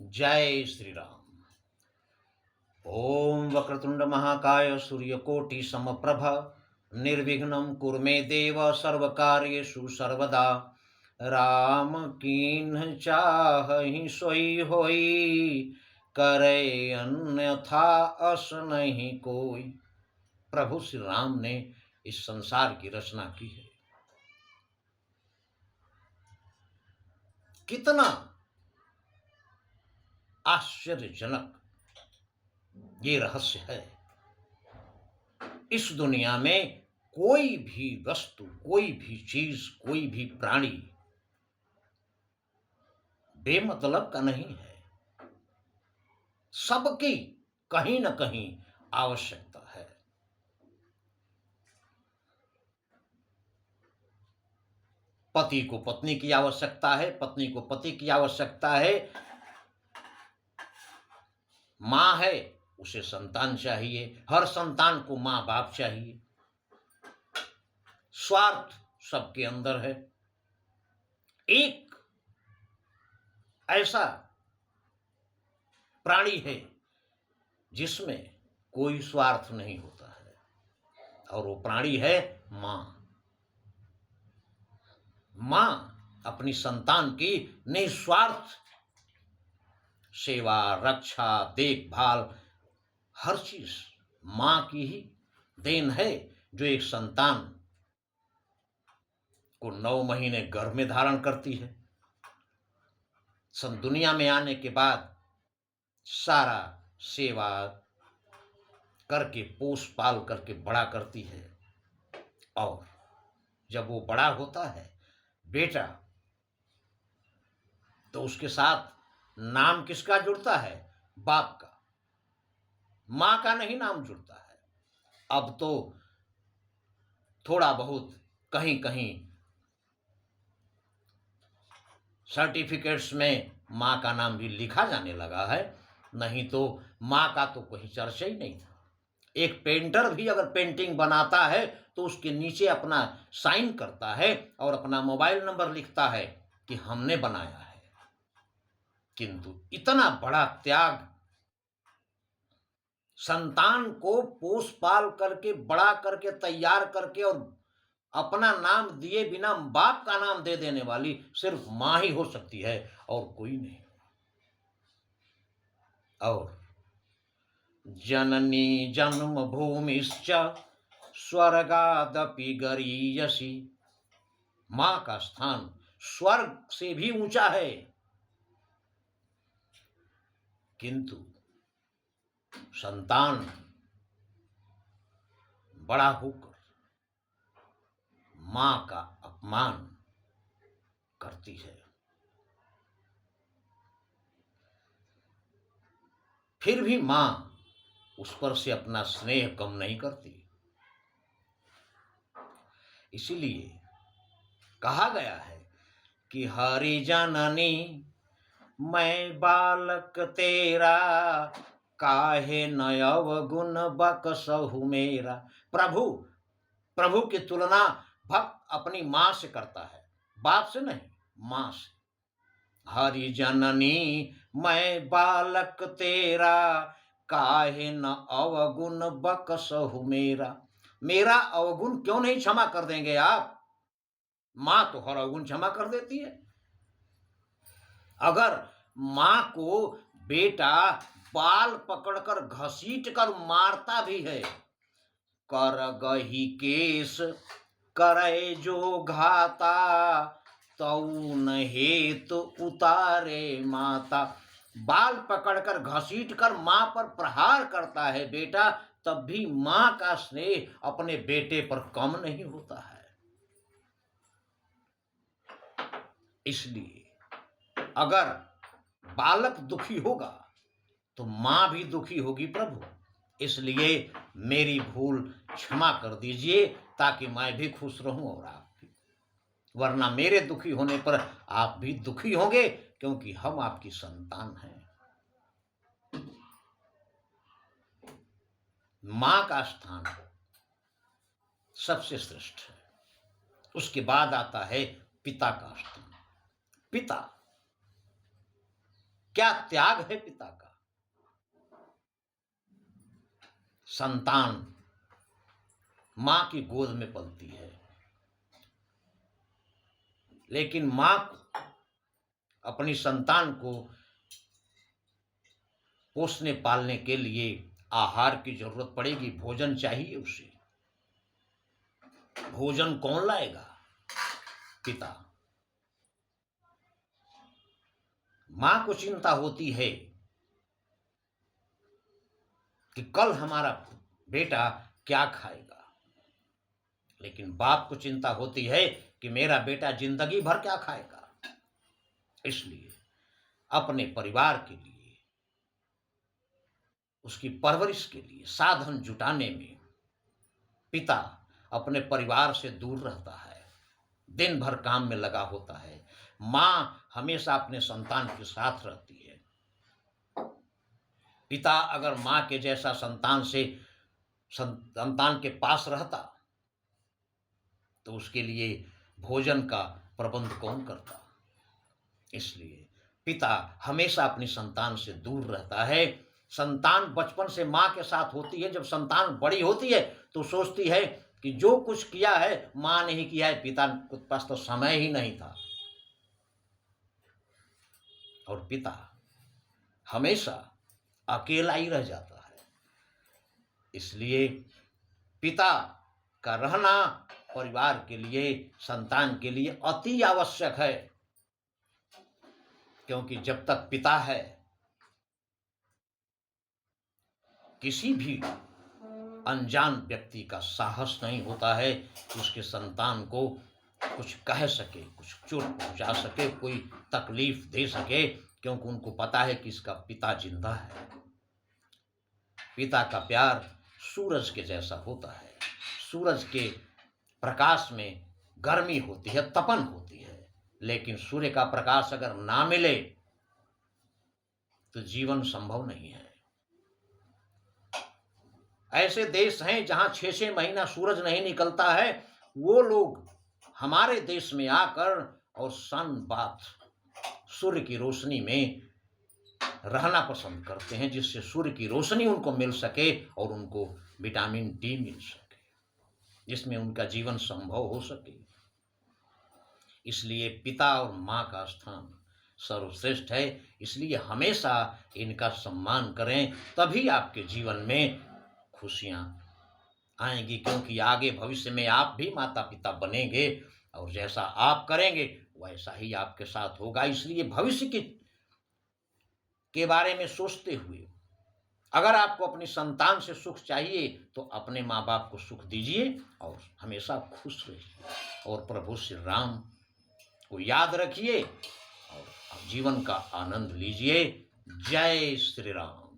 जय श्री राम। ओम वक्रतुंड महाकाय सूर्यकोटि समप्रभ निर्विघ्नं कुरु मे देव सर्वकार्येषु सर्वदा। राम कीन्ह चाहहि सोई होई, करे अन्यथा अस नहीं कोई। प्रभु श्री राम ने इस संसार की रचना की है। कितना आश्चर्यजनक ये रहस्य है। इस दुनिया में कोई भी वस्तु, कोई भी चीज, कोई भी प्राणी बेमतलब का नहीं है। सबकी कहीं न कहीं आवश्यकता है। पति को पत्नी की आवश्यकता है, पत्नी को पति की आवश्यकता है। मां है, उसे संतान चाहिए। हर संतान को मां बाप चाहिए। स्वार्थ सबके अंदर है। एक ऐसा प्राणी है जिसमें कोई स्वार्थ नहीं होता है, और वो प्राणी है मां। मां अपनी संतान की निस्वार्थ सेवा, रक्षा, देखभाल, हर चीज मां की ही देन है, जो एक संतान को 9 महीने गर्भ में धारण करती है। दुनिया में आने के बाद सारा सेवा करके, पोस पाल करके बड़ा करती है। और जब वो बड़ा होता है बेटा, तो उसके साथ नाम किसका जुड़ता है? बाप का। मां का नहीं नाम जुड़ता है। अब तो थोड़ा बहुत कहीं कहीं सर्टिफिकेट्स में मां का नाम भी लिखा जाने लगा है, नहीं तो मां का तो कोई चर्चा ही नहीं था। एक पेंटर भी अगर पेंटिंग बनाता है तो उसके नीचे अपना साइन करता है और अपना मोबाइल नंबर लिखता है कि हमने बनाया है। किंतु इतना बड़ा त्याग, संतान को पोस पाल करके, बड़ा करके, तैयार करके और अपना नाम दिए बिना बाप का नाम दे देने वाली सिर्फ मां ही हो सकती है, और कोई नहीं। और जननी जन्म भूमिश्च स्वर्गादपि गरीयसी। मां का स्थान स्वर्ग से भी ऊंचा है। किंतु संतान बड़ा होकर मां का अपमान करती है। फिर भी मां उस पर से अपना स्नेह कम नहीं करती। इसीलिए कहा गया है कि हरि जननी मैं बालक तेरा, काहे न अवगुण बकसहु मेरा। प्रभु प्रभु की तुलना भक्त अपनी मां से करता है, बाप से नहीं, मां से। हरि जननी मैं बालक तेरा, काहे न अवगुण बकसहु मेरा। मेरा अवगुण क्यों नहीं क्षमा कर देंगे आप? मां तो हर अवगुण क्षमा कर देती है। अगर मां को बेटा बाल पकड़कर घसीट कर मारता भी है, कर गही केस करे जो घाता, तौन हेतु उतारे माता। बाल पकड़कर घसीट कर मां पर प्रहार करता है बेटा, तब भी मां का स्नेह अपने बेटे पर कम नहीं होता है। इसलिए अगर बालक दुखी होगा तो मां भी दुखी होगी प्रभु। इसलिए मेरी भूल क्षमा कर दीजिए, ताकि मैं भी खुश रहूं और आप भी। वरना मेरे दुखी होने पर आप भी दुखी होंगे, क्योंकि हम आपकी संतान हैं। मां का स्थान सबसे श्रेष्ठ है। उसके बाद आता है पिता का स्थान। पिता क्या त्याग है पिता का। संतान मां की गोद में पलती है, लेकिन मां अपनी संतान को पोसने पालने के लिए आहार की जरूरत पड़ेगी, भोजन चाहिए उसे। भोजन कौन लाएगा? पिता। मां को चिंता होती है कि कल हमारा बेटा क्या खाएगा, लेकिन बाप को चिंता होती है कि मेरा बेटा जिंदगी भर क्या खाएगा। इसलिए अपने परिवार के लिए, उसकी परवरिश के लिए साधन जुटाने में पिता अपने परिवार से दूर रहता है, दिन भर काम में लगा होता है। मां हमेशा अपने संतान के साथ रहती है। पिता अगर मां के जैसा संतान के पास रहता तो उसके लिए भोजन का प्रबंध कौन करता। इसलिए पिता हमेशा अपनी संतान से दूर रहता है। संतान बचपन से मां के साथ होती है। जब संतान बड़ी होती है तो सोचती है कि जो कुछ किया है मां ने ही किया है, पिता के पास तो समय ही नहीं था। और पिता हमेशा अकेला ही रह जाता है। इसलिए पिता का रहना परिवार के लिए, संतान के लिए अति आवश्यक है, क्योंकि जब तक पिता है किसी भी अनजान व्यक्ति का साहस नहीं होता है कि उसके संतान को कुछ कह सके, कुछ चोट पहुंचा सके, कोई तकलीफ दे सके, क्योंकि उनको पता है कि इसका पिता जिंदा है। पिता का प्यार सूरज के जैसा होता है। सूरज के प्रकाश में गर्मी होती है, तपन होती है, लेकिन सूर्य का प्रकाश अगर ना मिले तो जीवन संभव नहीं है। ऐसे देश हैं जहां 6-6 महीना सूरज नहीं निकलता है, वो लोग हमारे देश में आकर और सन बाथ सूर्य की रोशनी में रहना पसंद करते हैं, जिससे सूर्य की रोशनी उनको मिल सके और उनको विटामिन डी मिल सके, जिसमें उनका जीवन संभव हो सके। इसलिए पिता और मां का स्थान सर्वश्रेष्ठ है। इसलिए हमेशा इनका सम्मान करें, तभी आपके जीवन में खुशियां आएंगी, क्योंकि आगे भविष्य में आप भी माता पिता बनेंगे और जैसा आप करेंगे वैसा ही आपके साथ होगा। इसलिए भविष्य के बारे में सोचते हुए अगर आपको अपनी संतान से सुख चाहिए तो अपने माँ बाप को सुख दीजिए और हमेशा खुश रहिए और प्रभु श्री राम को याद रखिए और जीवन का आनंद लीजिए। जय श्री राम।